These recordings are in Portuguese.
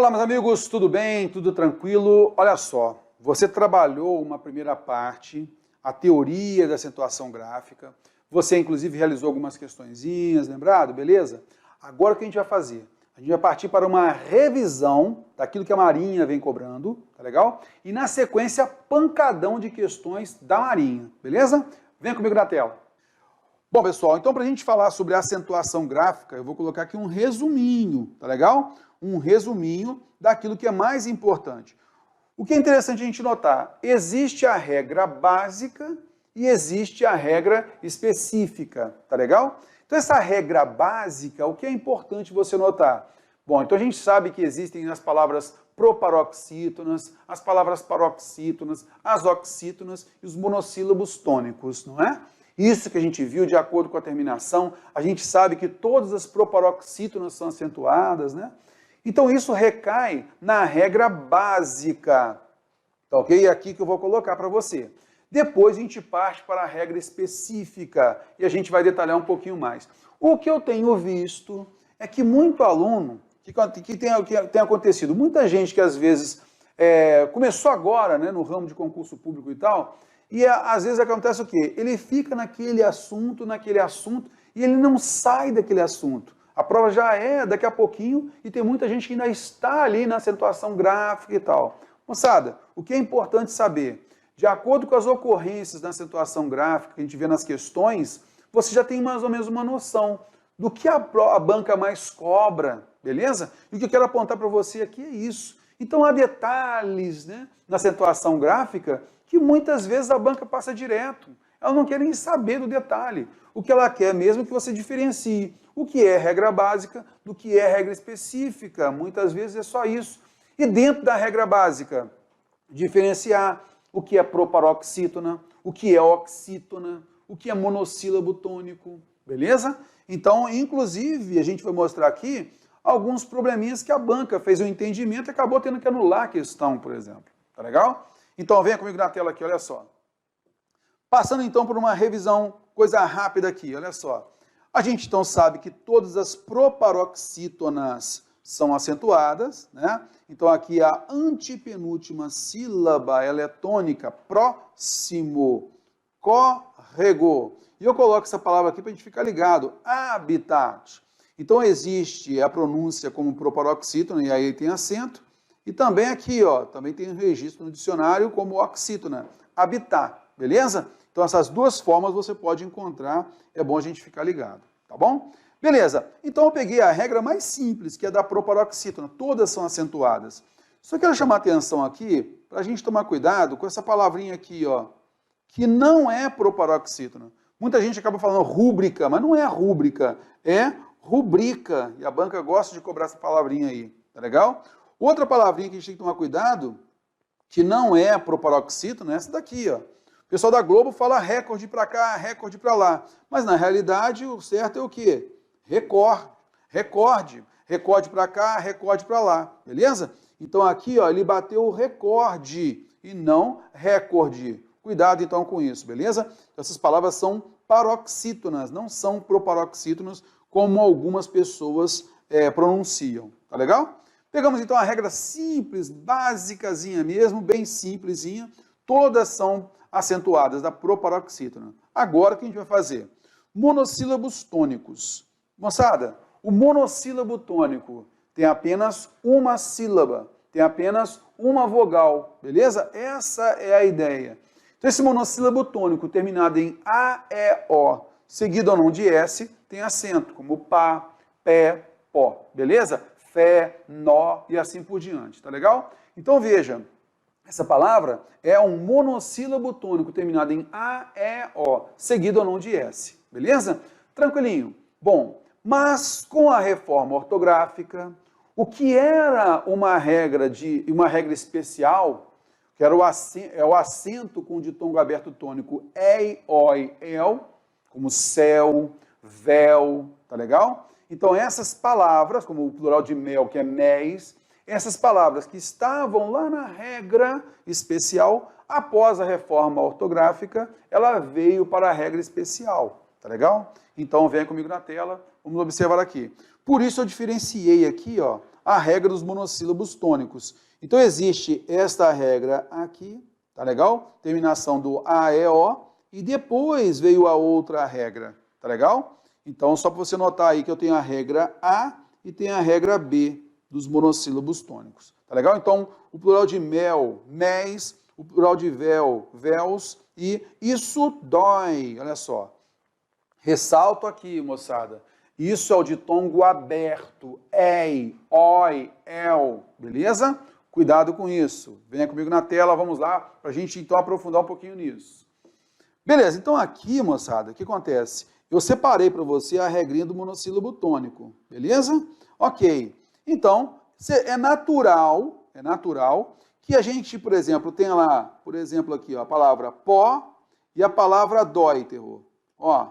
Fala, meus amigos, tudo bem? Tudo tranquilo? Olha só, você trabalhou uma primeira parte, a teoria da acentuação gráfica, você inclusive realizou algumas questõezinhas, lembrado? Beleza? Agora o que a gente vai fazer? A gente vai partir para uma revisão daquilo que a Marinha vem cobrando, tá legal? E na sequência, pancadão de questões da Marinha, beleza? Vem comigo na tela. Bom, pessoal, então para a gente falar sobre acentuação gráfica, eu vou colocar aqui um resuminho, tá legal? Um resuminho daquilo que é mais importante. O que é interessante a gente notar, existe a regra básica e existe a regra específica, tá legal? Então essa regra básica, o que é importante você notar? Bom, então a gente sabe que existem as palavras proparoxítonas, as palavras paroxítonas, as oxítonas e os monossílabos tônicos, não é? Isso que a gente viu de acordo com a terminação, a gente sabe que todas as proparoxítonas são acentuadas, né? Então isso recai na regra básica, tá ok? É aqui que eu vou colocar para você. Depois a gente parte para a regra específica e a gente vai detalhar um pouquinho mais. O que eu tenho visto é que muito aluno, que tem acontecido, muita gente que às vezes começou agora, né, no ramo de concurso público e tal, e às vezes acontece o quê? Ele fica naquele assunto, e ele não sai daquele assunto. A prova já é daqui a pouquinho e tem muita gente que ainda está ali na acentuação gráfica e tal. Moçada, o que é importante saber? De acordo com as ocorrências da acentuação gráfica que a gente vê nas questões, você já tem mais ou menos uma noção do que a banca mais cobra, beleza? E o que eu quero apontar para você aqui é isso. Então há detalhes, né, na acentuação gráfica que muitas vezes a banca passa direto. Ela não quer nem saber do detalhe. O que ela quer mesmo é que você diferencie o que é regra básica do que é regra específica. Muitas vezes é só isso. E dentro da regra básica, diferenciar o que é proparoxítona, o que é oxítona, o que é monossílabo tônico, beleza? Então, inclusive, a gente vai mostrar aqui alguns probleminhas que a banca fez o entendimento e acabou tendo que anular a questão, por exemplo. Tá legal? Então, venha comigo na tela aqui, olha só. Passando então por uma revisão, coisa rápida aqui, olha só. A gente então sabe que todas as proparoxítonas são acentuadas, né? Então aqui a antepenúltima sílaba, ela é tônica, próximo, corrego. E eu coloco essa palavra aqui para a gente ficar ligado, habitat. Então existe a pronúncia como proparoxítona, e aí tem acento, e também aqui, ó, também tem um registro no dicionário como oxítona, habitat, beleza? Então essas duas formas você pode encontrar, é bom a gente ficar ligado, tá bom? Beleza, então eu peguei a regra mais simples, que é da proparoxítona, todas são acentuadas. Só quero chamar a atenção aqui, para a gente tomar cuidado com essa palavrinha aqui, ó, que não é proparoxítona. Muita gente acaba falando rúbrica, mas não é rúbrica, é rubrica, e a banca gosta de cobrar essa palavrinha aí, tá legal? Outra palavrinha que a gente tem que tomar cuidado, que não é proparoxítona, é essa daqui, ó. O pessoal da Globo fala recorde para cá, recorde para lá. Mas na realidade o certo é o quê? Recorde para cá, recorde para lá, beleza? Então aqui, ó, ele bateu o recorde e não recorde. Cuidado então com isso, beleza? Essas palavras são paroxítonas, não são proparoxítonas, como algumas pessoas pronunciam, tá legal? Pegamos então a regra simples, basicazinha mesmo, bem simplesinha, todas são acentuadas da proparoxítona. Agora o que a gente vai fazer? Monossílabos tônicos. Moçada, o monossílabo tônico tem apenas uma sílaba, tem apenas uma vogal, beleza? Essa é a ideia. Então esse monossílabo tônico terminado em A, E, O, seguido ou não de S, tem acento, como pá, pé, pó, beleza? Fé, nó e assim por diante, tá legal? Então veja, essa palavra é um monossílabo tônico terminado em A, E, O, seguido ou não de S, beleza? Tranquilinho. Bom, mas com a reforma ortográfica, o que era uma regra especial, que era o acento com o ditongo aberto tônico ei, oi, el, como céu, véu, tá legal? Então essas palavras, como o plural de mel, que é méis, essas palavras que estavam lá na regra especial, após a reforma ortográfica, ela veio para a regra especial, tá legal? Então vem comigo na tela, vamos observar aqui. Por isso eu diferenciei aqui, ó, a regra dos monossílabos tônicos. Então existe esta regra aqui, tá legal? Terminação do A, E, O, e depois veio a outra regra, tá legal? Então só para você notar aí que eu tenho a regra A e tenho a regra B dos monossílabos tônicos, tá legal? Então o plural de mel, méis, o plural de véu, véus, e isso dói, olha só. Ressalto aqui, moçada, isso é o ditongo aberto, ei, oi, el, beleza? Cuidado com isso. Venha comigo na tela, vamos lá, para a gente então aprofundar um pouquinho nisso. Beleza, então aqui, moçada, o que acontece? Eu separei para você a regrinha do monossílabo tônico, beleza? Ok, então é natural que a gente, por exemplo, tenha lá, por exemplo, aqui, ó, a palavra pó e a palavra dói, terror. Ó,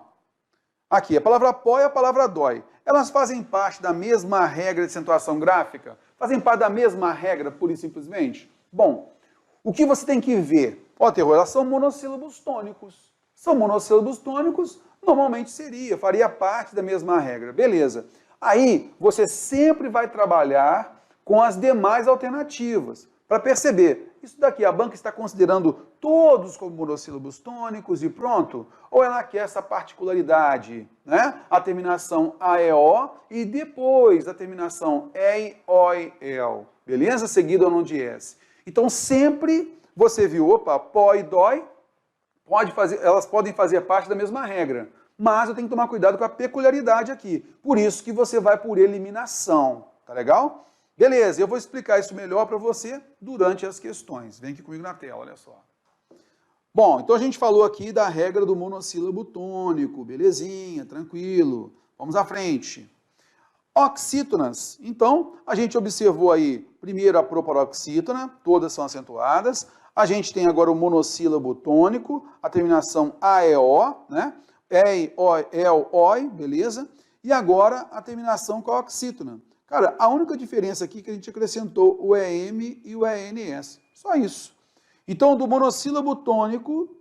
aqui, a palavra pó e a palavra dói. Elas fazem parte da mesma regra de acentuação gráfica? Fazem parte da mesma regra, pura e simplesmente? Bom, o que você tem que ver? Ó, terror, elas são monossílabos tônicos. São monossílabos tônicos, normalmente faria parte da mesma regra. Beleza. Aí, você sempre vai trabalhar com as demais alternativas, para perceber, isso daqui, a banca está considerando todos como monossílabos tônicos e pronto? Ou ela quer essa particularidade, né? A terminação AEO e depois a terminação EI, OI, EL, beleza? Seguido ao não de S. Então sempre você viu, opa, pó e dói, elas podem fazer parte da mesma regra, mas eu tenho que tomar cuidado com a peculiaridade aqui. Por isso que você vai por eliminação, tá legal? Beleza, eu vou explicar isso melhor para você durante as questões. Vem aqui comigo na tela, olha só. Bom, então a gente falou aqui da regra do monossílabo tônico, belezinha, tranquilo. Vamos à frente. Oxítonas. Então, a gente observou aí, primeiro a proparoxítona, todas são acentuadas. A gente tem agora o monossílabo tônico, a terminação AEO, né? EI, OI, EL, OI, beleza? E agora a terminação com a oxítona. Cara, a única diferença aqui é que a gente acrescentou o EM e o ENS. Só isso. Então, do monossílabo tônico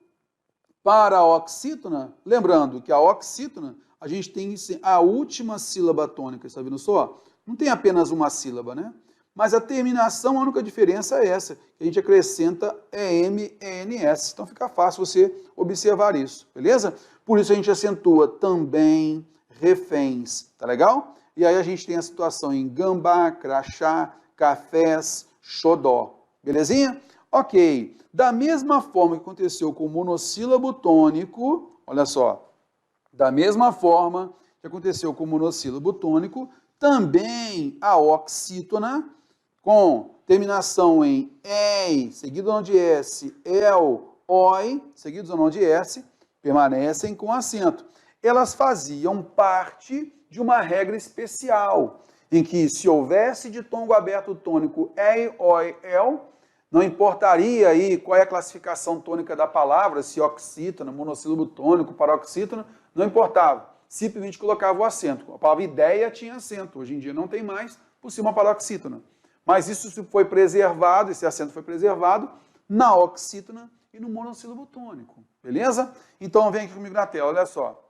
para a oxítona, lembrando que a oxítona, a gente tem a última sílaba tônica, está vendo só? Não tem apenas uma sílaba, né? Mas a terminação, a única diferença é essa, que a gente acrescenta EM, ENS. Então fica fácil você observar isso, beleza? Por isso a gente acentua também, reféns, tá legal? E aí a gente tem a situação em gambá, crachá, cafés, xodó. Belezinha? Ok. Da mesma forma que aconteceu com o monossílabo tônico, olha só, da mesma forma que aconteceu com o monossílabo tônico, também a oxítona, com terminação em EI, seguido ou não de S, EL, OI, seguidos ou não de S, permanecem com acento. Elas faziam parte de uma regra especial, em que se houvesse ditongo aberto tônico EI, OI, EL, não importaria aí qual é a classificação tônica da palavra, se oxítona, monossílabo tônico, paroxítona, não importava. Simplesmente colocava o acento. A palavra ideia tinha acento, hoje em dia não tem mais, por ser uma paroxítona. Mas isso foi preservado, esse acento foi preservado na oxítona e no monossílabo tônico, beleza? Então vem aqui comigo na tela, olha só.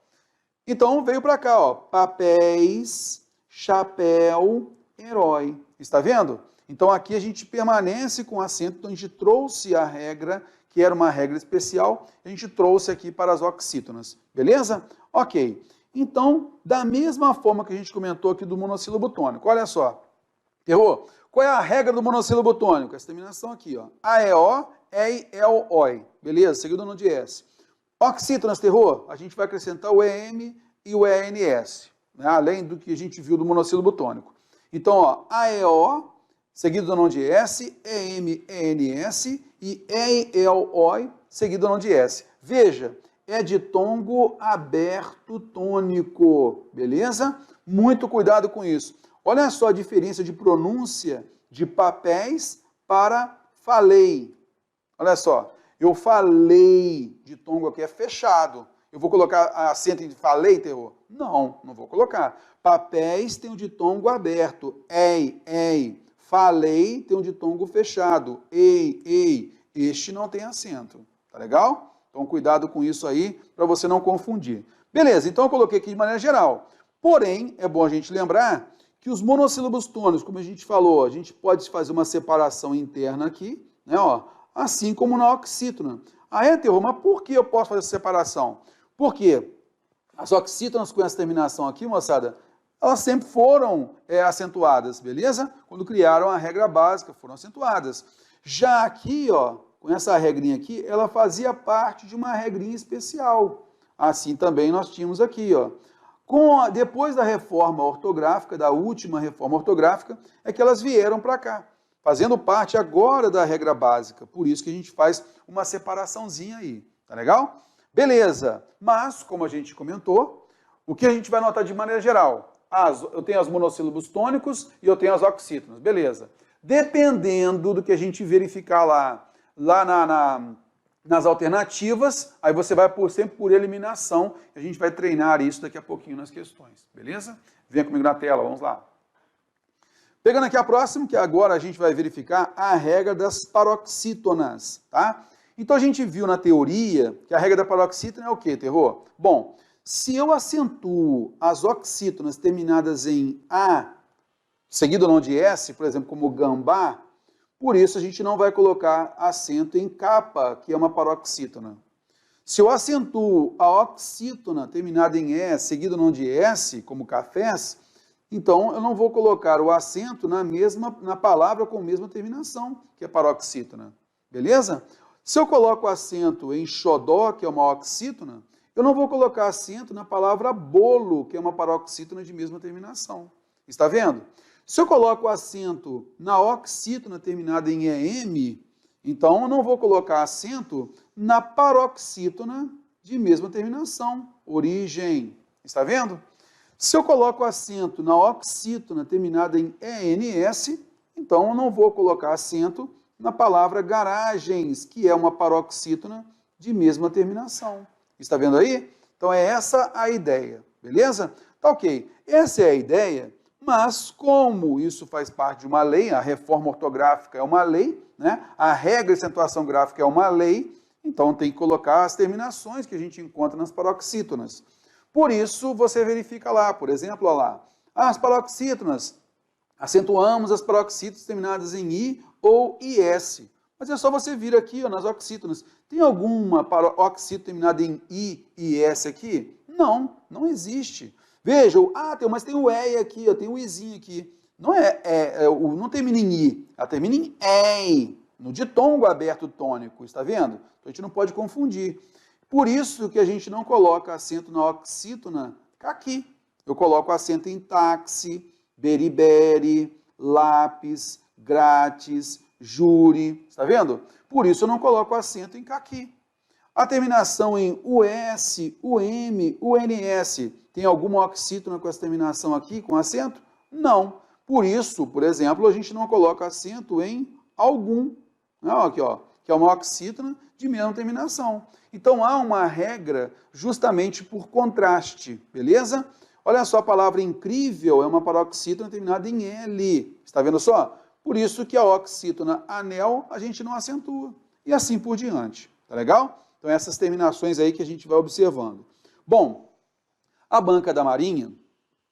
Então veio para cá, ó, papéis, chapéu, herói. Está vendo? Então aqui a gente permanece com acento, então a gente trouxe a regra, que era uma regra especial, a gente trouxe aqui para as oxítonas, beleza? Ok. Então, da mesma forma que a gente comentou aqui do monossílabo tônico, olha só. Errou? Qual é a regra do monossílabo tônico? Essa terminação aqui, ó. AEO, EI, EL, OI. Beleza? Seguido no de S. Oxítonas, terror, a gente vai acrescentar o EM e o ENS, né? Além do que a gente viu do monossílabo tônico. Então, ó, AEO, seguido do não de S, EM, ENS e EI, EL, OI, seguido do não de S. Veja, é ditongo aberto tônico, beleza? Muito cuidado com isso. Olha só a diferença de pronúncia de papéis para falei. Olha só, eu falei, ditongo aqui é fechado. Eu vou colocar acento em falei, terror? Não, não vou colocar. Papéis tem o ditongo aberto, ei. Falei tem o ditongo fechado, ei. Este não tem acento, tá legal? Então cuidado com isso aí, para você não confundir. Beleza, então eu coloquei aqui de maneira geral. Porém, é bom a gente lembrar que os monossílabos tônicos, como a gente falou, a gente pode fazer uma separação interna aqui, né, ó, assim como na oxítona. Ah, é, Terror, mas por que eu posso fazer essa separação? Porque as oxítonas com essa terminação aqui, moçada, elas sempre foram acentuadas, beleza? Quando criaram a regra básica, foram acentuadas. Já aqui, ó, com essa regrinha aqui, ela fazia parte de uma regrinha especial. Assim também nós tínhamos aqui, ó. Depois da reforma ortográfica, da última reforma ortográfica, é que elas vieram para cá, fazendo parte agora da regra básica. Por isso que a gente faz uma separaçãozinha aí, tá legal? Beleza, mas, como a gente comentou, o que a gente vai notar de maneira geral? Eu tenho os monossílabos tônicos e eu tenho as oxítonas, beleza. Dependendo do que a gente verificar lá nas alternativas, aí você vai sempre por eliminação, a gente vai treinar isso daqui a pouquinho nas questões, beleza? Venha comigo na tela, vamos lá. Pegando aqui a próxima, que agora a gente vai verificar a regra das paroxítonas, tá? Então a gente viu na teoria que a regra da paroxítona é o quê, Terror? Bom, se eu acentuo as oxítonas terminadas em A, seguido ou não de S, por exemplo, como gambá, por isso a gente não vai colocar acento em capa, que é uma paroxítona. Se eu acentuo a oxítona terminada em E, seguido ou não de S, como cafés, então eu não vou colocar o acento na palavra com a mesma terminação, que é paroxítona. Beleza? Se eu coloco acento em xodó, que é uma oxítona, eu não vou colocar acento na palavra bolo, que é uma paroxítona de mesma terminação. Está vendo? Se eu coloco acento na oxítona terminada em EM, então eu não vou colocar acento na paroxítona de mesma terminação, origem. Está vendo? Se eu coloco acento na oxítona terminada em ENS, então eu não vou colocar acento na palavra garagens, que é uma paroxítona de mesma terminação. Está vendo aí? Então é essa a ideia, beleza? Tá ok. Essa é a ideia, mas como isso faz parte de uma lei, a reforma ortográfica é uma lei, né? A regra de acentuação gráfica é uma lei, então tem que colocar as terminações que a gente encontra nas paroxítonas. Por isso, você verifica lá, por exemplo, olha lá, as paroxítonas, acentuamos as paroxítonas terminadas em I ou IS. Mas é só você vir aqui, ó, nas oxítonas. Tem alguma oxítona terminada em I e S aqui? Não, não existe. Veja, mas tem o E aqui, ó, tem o Izinho aqui. Não não termina em I, ela termina em EI, no ditongo aberto tônico, está vendo? Então a gente não pode confundir. Por isso que a gente não coloca acento na oxítona aqui. Eu coloco acento em táxi, beriberi, lápis, grátis, júri, está vendo? Por isso eu não coloco acento em caqui. A terminação em US, UM, UNS, tem alguma oxítona com essa terminação aqui, com acento? Não. Por isso, por exemplo, a gente não coloca acento em algum. Não, aqui, ó, que é uma oxítona de mesma terminação. Então há uma regra justamente por contraste, beleza? Olha só, a palavra incrível é uma paroxítona terminada em L. Está vendo só? Por isso que a oxítona anel a gente não acentua. E assim por diante. Tá legal? Então essas terminações aí que a gente vai observando. Bom, a banca da Marinha,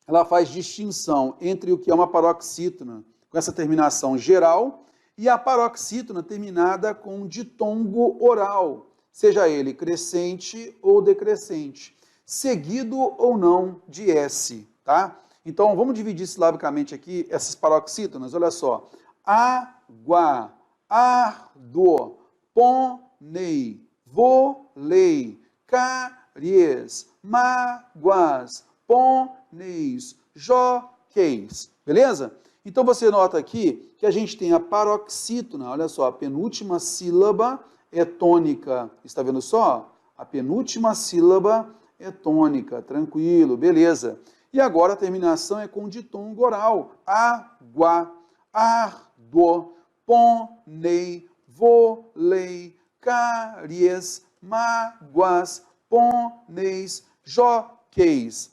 ela faz distinção entre o que é uma paroxítona com essa terminação geral e a paroxítona terminada com ditongo oral, seja ele crescente ou decrescente, seguido ou não de S, tá? Então, vamos dividir silabicamente aqui essas paroxítonas, olha só. Água, ardo, ponei, volei, caries, mágoas, poneis, joqueis, beleza? Então, você nota aqui que a gente tem a paroxítona, olha só, a penúltima sílaba é tônica, está vendo só? A penúltima sílaba é tônica, tranquilo, beleza. E agora a terminação é com ditongo oral. Água, ardo, ponei, volei, caries, mágoas, poneis, joqueis.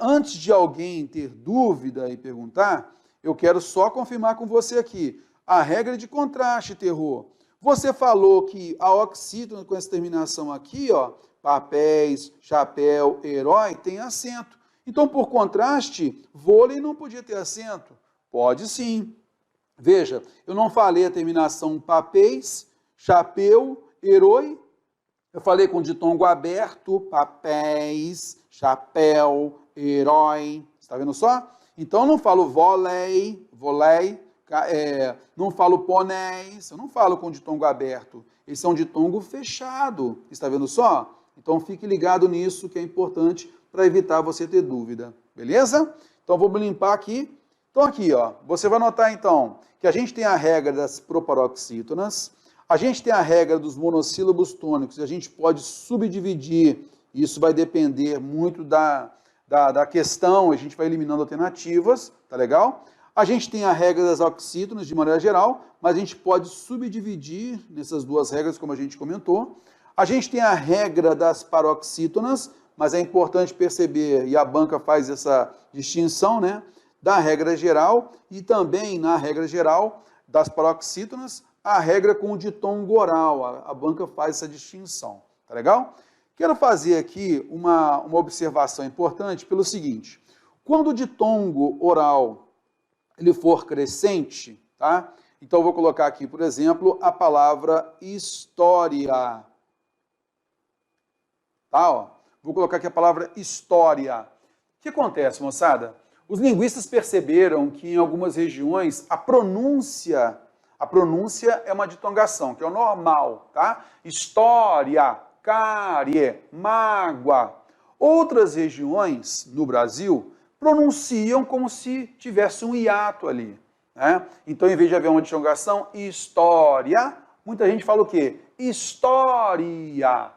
Antes de alguém ter dúvida e perguntar, eu quero só confirmar com você aqui. A regra de contraste, Terror. Você falou que a oxítona com essa terminação aqui, ó, papéis, chapéu, herói, tem acento. Então, por contraste, vôlei não podia ter acento? Pode sim. Veja, eu não falei a terminação papéis, chapéu, herói. Eu falei com ditongo aberto, papéis, chapéu, herói. Está vendo só? Então, eu não falo vôlei, não falo pôneis, eu não falo com ditongo aberto. Esse é um ditongo fechado. Está vendo só? Então, fique ligado nisso, que é importante para evitar você ter dúvida. Beleza? Então, vamos limpar aqui. Então, aqui, ó, você vai notar, então, que a gente tem a regra das proparoxítonas, a gente tem a regra dos monossílabos tônicos, e a gente pode subdividir, isso vai depender muito da questão, a gente vai eliminando alternativas, tá legal? A gente tem a regra das oxítonas, de maneira geral, mas a gente pode subdividir nessas duas regras, como a gente comentou. A gente tem a regra das paroxítonas, mas é importante perceber, e a banca faz essa distinção, né? Da regra geral e também na regra geral das paroxítonas, a regra com o ditongo oral, a banca faz essa distinção, tá legal? Quero fazer aqui uma observação importante pelo seguinte, quando o ditongo oral ele for crescente, tá? Então eu vou colocar aqui, por exemplo, a palavra história, tá? Ó, vou colocar aqui a palavra história. O que acontece, moçada? Os linguistas perceberam que em algumas regiões a pronúncia é uma ditongação, que é o normal, tá? História, cárie, mágoa. Outras regiões no Brasil pronunciam como se tivesse um hiato ali, né? Então, em vez de haver uma ditongação, história, muita gente fala o quê? História,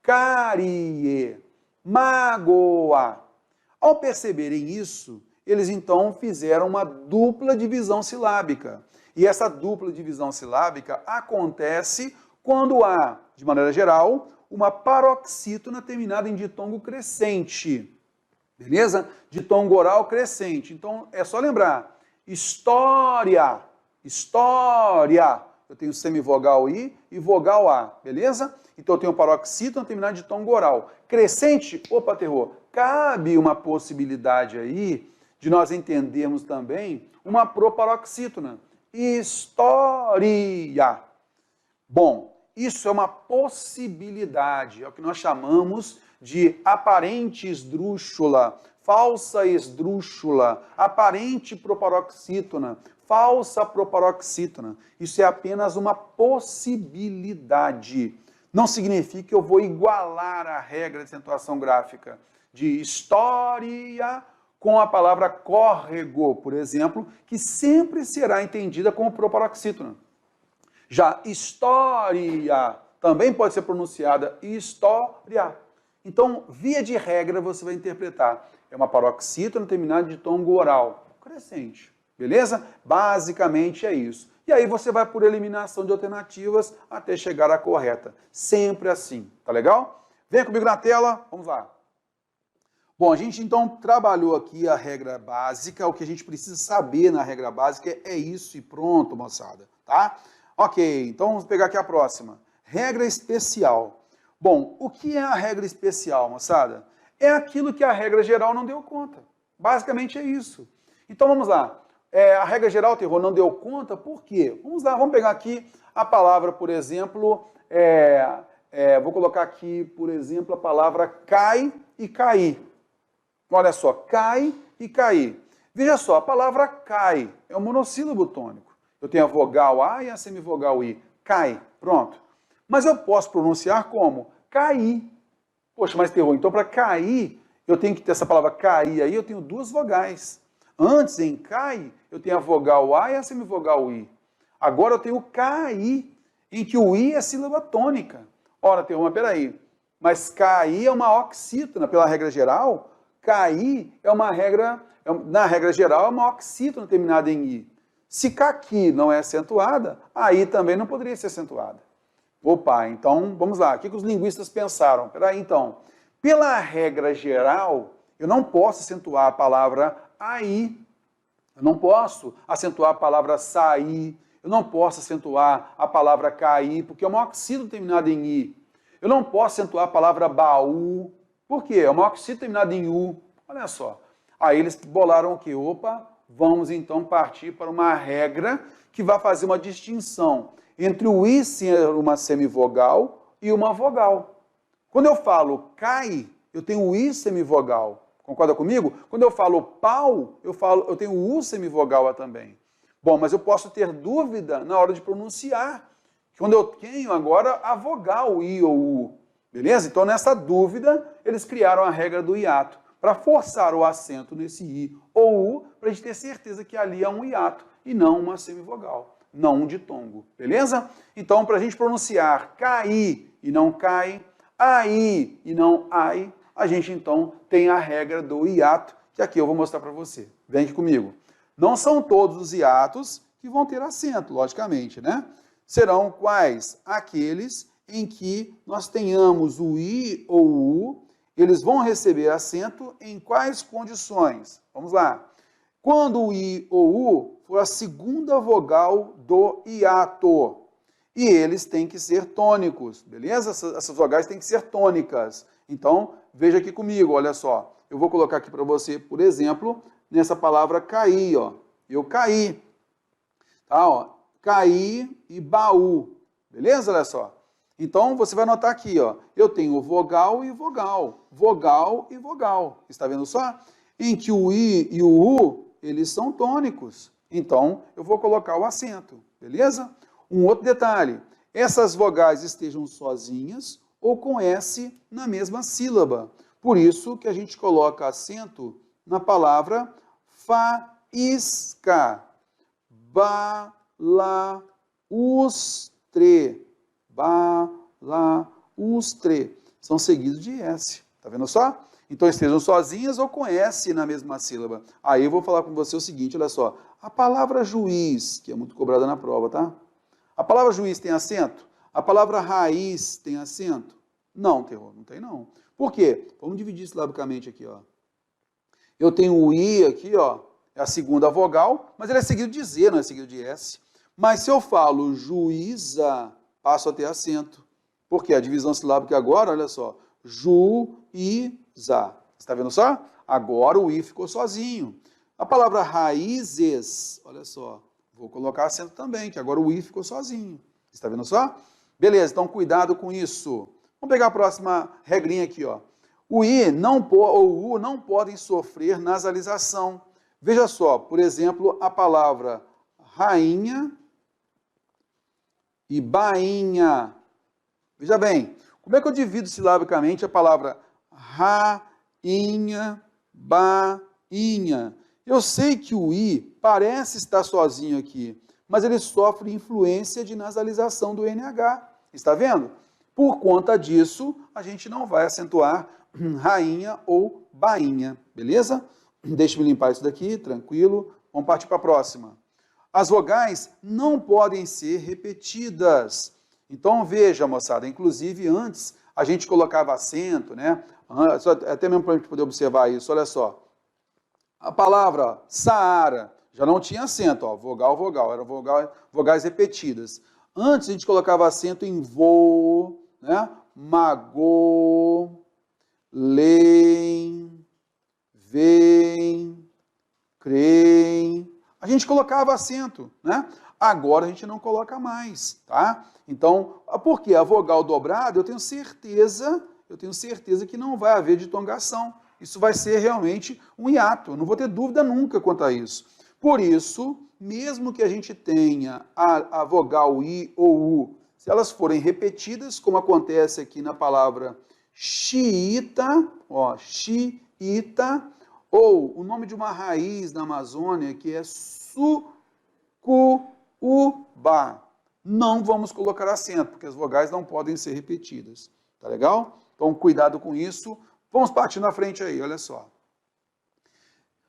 cárie, mágoa. Ao perceberem isso, eles então fizeram uma dupla divisão silábica. E essa dupla divisão silábica acontece quando há, de maneira geral, uma paroxítona terminada em ditongo crescente. Beleza? Ditongo oral crescente. Então, é só lembrar. História, história. Eu tenho semivogal I e vogal A. Beleza? Então, eu tenho paroxítona terminada em ditongo oral. Crescente, opa, terror. Cabe uma possibilidade aí de nós entendermos também uma proparoxítona. História. Bom, isso é uma possibilidade, é o que nós chamamos de aparente esdrúxula, falsa esdrúxula, aparente proparoxítona, falsa proparoxítona. Isso é apenas uma possibilidade. Não significa que eu vou igualar a regra de acentuação gráfica de história com a palavra córrego, por exemplo, que sempre será entendida como proparoxítona. Já história também pode ser pronunciada história. Então, via de regra, você vai interpretar. É uma paroxítona terminada de ditongo oral crescente. Beleza? Basicamente é isso. E aí você vai por eliminação de alternativas até chegar à correta. Sempre assim. Tá legal? Vem comigo na tela. Vamos lá. Bom, a gente então trabalhou aqui a regra básica, o que a gente precisa saber na regra básica é isso e pronto, moçada, tá? Ok, então vamos pegar aqui a próxima. Regra especial. Bom, o que é a regra especial, moçada? É aquilo que a regra geral não deu conta. Basicamente é isso. Então vamos lá. A regra geral, terror, não deu conta, por quê? Vamos lá, vamos pegar aqui a palavra, por exemplo, vou colocar aqui, por exemplo, a palavra cai e cair. Olha só, cai e cair. Veja só, a palavra cai é um monossílabo tônico. Eu tenho a vogal A e a semivogal I. Cai, pronto. Mas eu posso pronunciar como? Cair. Poxa, mas terror, então para cair, eu tenho que ter essa palavra cair aí, eu tenho duas vogais. Antes, em cai, eu tenho a vogal A e a semivogal I. Agora eu tenho cair, em que o I é sílaba tônica. Ora, terror, mas peraí. Mas cair é uma oxítona, pela regra geral. Cair é uma regra, na regra geral, é uma oxítona terminada em I. Se caqui não é acentuada, aí também não poderia ser acentuada. Opa, então, vamos lá. O que os linguistas pensaram? Peraí, então. Pela regra geral, eu não posso acentuar a palavra aí. Eu não posso acentuar a palavra sair. Eu não posso acentuar a palavra cair, porque é uma oxítona terminada em I. Eu não posso acentuar a palavra baú. Por quê? É uma oxítona terminada em U. Olha só. Aí eles bolaram o quê? Opa, vamos então partir para uma regra que vai fazer uma distinção entre o I ser uma semivogal e uma vogal. Quando eu falo cai, eu tenho o I semivogal. Concorda comigo? Quando eu falo pau, eu tenho o U semivogal também. Bom, mas eu posso ter dúvida na hora de pronunciar. Quando eu tenho agora a vogal I ou U. Beleza? Então, nessa dúvida, eles criaram a regra do hiato, para forçar o acento nesse I ou U, para a gente ter certeza que ali é um hiato e não uma semivogal, não um ditongo. Beleza? Então, para a gente pronunciar cair e não cai, aí e não ai, a gente então tem a regra do hiato, que aqui eu vou mostrar para você. Vem aqui comigo. Não são todos os hiatos que vão ter acento, logicamente, né? Serão quais? Aqueles em que nós tenhamos o I ou o U, eles vão receber acento em quais condições? Vamos lá. Quando o I ou U for a segunda vogal do hiato, e eles têm que ser tônicos, beleza? Essas vogais têm que ser tônicas. Então, veja aqui comigo, olha só. Eu vou colocar aqui para você, por exemplo, nessa palavra cair, ó. Eu caí. Tá, ó. Caí e baú. Beleza? Olha só. Então, você vai notar aqui, ó. Eu tenho vogal e vogal. Vogal e vogal. Está vendo só? Em que o I e o U, eles são tônicos. Então, eu vou colocar o acento. Beleza? Um outro detalhe. Essas vogais estejam sozinhas ou com S na mesma sílaba. Por isso que a gente coloca acento na palavra faísca. Balaustre. Balaustre. São seguidos de S. Tá vendo só? Então estejam sozinhas ou com S na mesma sílaba. Aí eu vou falar com você o seguinte, olha só. A palavra juiz, que é muito cobrada na prova, tá? A palavra juiz tem acento? A palavra raiz tem acento? Não, terror, não tem não. Por quê? Vamos dividir silabicamente aqui, ó. Eu tenho o I aqui, ó, é a segunda vogal, mas ele é seguido de Z, não é seguido de S. Mas se eu falo juíza, passo a ter acento. Por quê? A divisão silábica agora, olha só, juíza. Está vendo só? Agora o I ficou sozinho. A palavra raízes, olha só, vou colocar acento também, que agora o I ficou sozinho. Está vendo só? Beleza, então cuidado com isso. Vamos pegar a próxima regrinha aqui, ó. O I ou o U não podem sofrer nasalização. Veja só, por exemplo, a palavra rainha e bainha. Veja bem, como é que eu divido silabicamente a palavra rainha, bainha? Eu sei que o I parece estar sozinho aqui, mas ele sofre influência de nasalização do NH. Está vendo? Por conta disso, a gente não vai acentuar rainha ou bainha, beleza? Deixa eu limpar isso daqui, tranquilo. Vamos partir para a próxima. As vogais não podem ser repetidas. Então, veja, moçada, inclusive antes a gente colocava acento, né? Até mesmo para a gente poder observar isso, olha só. A palavra Saara já não tinha acento, ó, vogal, vogal, eram vogais repetidas. Antes a gente colocava acento em vo, né? Magô, leem, vem, creem. A gente colocava acento, né? Agora a gente não coloca mais, tá? Então, por quê? A vogal dobrada, eu tenho certeza que não vai haver ditongação. Isso vai ser realmente um hiato. Eu não vou ter dúvida nunca quanto a isso. Por isso, mesmo que a gente tenha a vogal I ou U, se elas forem repetidas, como acontece aqui na palavra xiita, ó, xiita, ou o nome de uma raiz na Amazônia que é sucuubá, não vamos colocar acento, porque as vogais não podem ser repetidas. Tá legal? Então, cuidado com isso. Vamos partir na frente aí, olha só.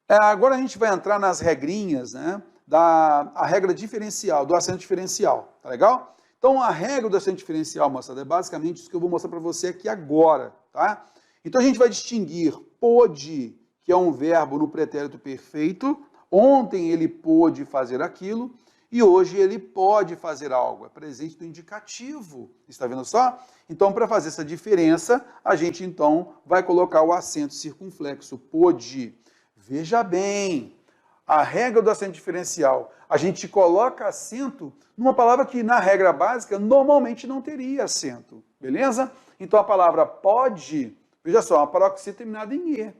Agora a gente vai entrar nas regrinhas, né? A regra diferencial, do acento diferencial, tá legal? Então, a regra do acento diferencial, moçada, é basicamente isso que eu vou mostrar para você aqui agora, tá? Então, a gente vai distinguir pôde, que é um verbo no pretérito perfeito. Ontem ele pôde fazer aquilo. e hoje ele pode fazer algo. É presente do indicativo. Está vendo só? Então, para fazer essa diferença, a gente então vai colocar o acento circunflexo. Pôde. Veja bem, a regra do acento diferencial, a gente coloca acento numa palavra que na regra básica normalmente não teria acento. Beleza? Então a palavra pode, veja só, uma paroxítona terminada em E.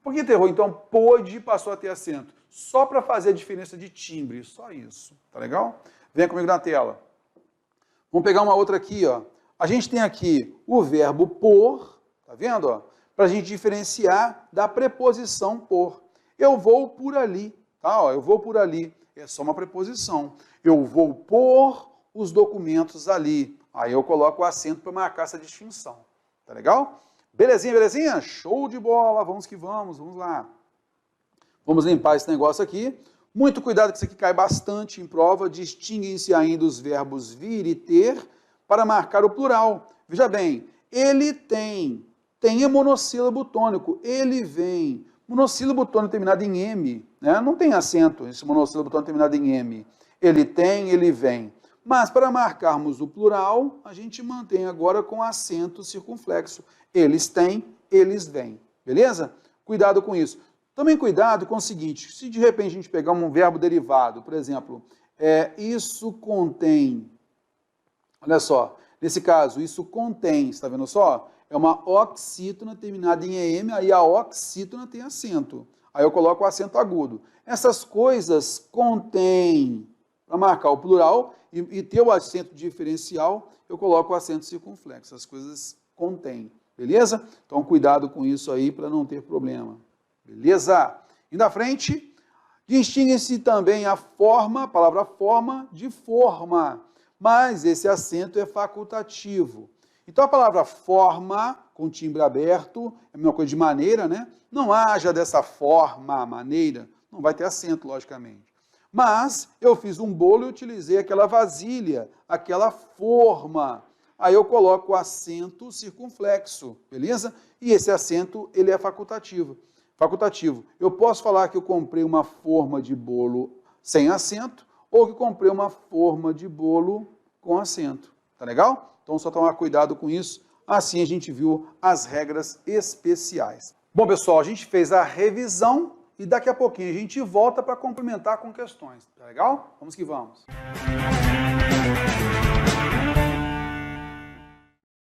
Por que errou? Então pôde passou a ter acento. Só para fazer a diferença de timbre, só isso. Tá legal? Venha comigo na tela. Vamos pegar uma outra aqui, ó. A gente tem aqui o verbo por, tá vendo, ó? Para a gente diferenciar da preposição por. Eu vou por ali, tá? Ó, eu vou por ali. É só uma preposição. Eu vou pôr os documentos ali. Aí eu coloco o acento para marcar essa distinção. Tá legal? Belezinha, belezinha? Show de bola. Vamos que vamos. Vamos lá. Vamos limpar esse negócio aqui. Muito cuidado que isso aqui cai bastante em prova. Distinguem-se ainda os verbos vir e ter para marcar o plural. Veja bem, ele tem. Tem é monossílabo tônico. Ele vem. Monossílabo tônico terminado em M. Né? Não tem acento esse monossílabo tônico terminado em M. Ele tem, ele vem. Mas para marcarmos o plural, a gente mantém agora com acento circunflexo. Eles têm, eles vêm. Beleza? Cuidado com isso. Também cuidado com o seguinte, se de repente a gente pegar um verbo derivado, por exemplo, isso contém, olha só, nesse caso, isso contém, está vendo só? É uma oxítona terminada em EM, aí a oxítona tem acento. Aí eu coloco o acento agudo. Essas coisas contêm, para marcar o plural e ter o acento diferencial, eu coloco o acento circunflexo. As coisas contêm, beleza? Então cuidado com isso aí para não ter problema. Beleza? Indo à frente, distingue-se também a forma, a palavra forma, de forma, mas esse acento é facultativo. Então a palavra forma, com timbre aberto, é a mesma coisa de maneira, né? Não haja dessa forma, maneira, não vai ter acento, logicamente. Mas eu fiz um bolo e utilizei aquela vasilha, aquela forma. Aí eu coloco o acento circunflexo, beleza? E esse acento, ele é facultativo. Eu posso falar que eu comprei uma forma de bolo sem acento ou que comprei uma forma de bolo com acento. Tá legal? Então só tomar cuidado com isso. Assim a gente viu as regras especiais. Bom, pessoal, a gente fez a revisão e daqui a pouquinho a gente volta para complementar com questões. Tá legal? Vamos que vamos.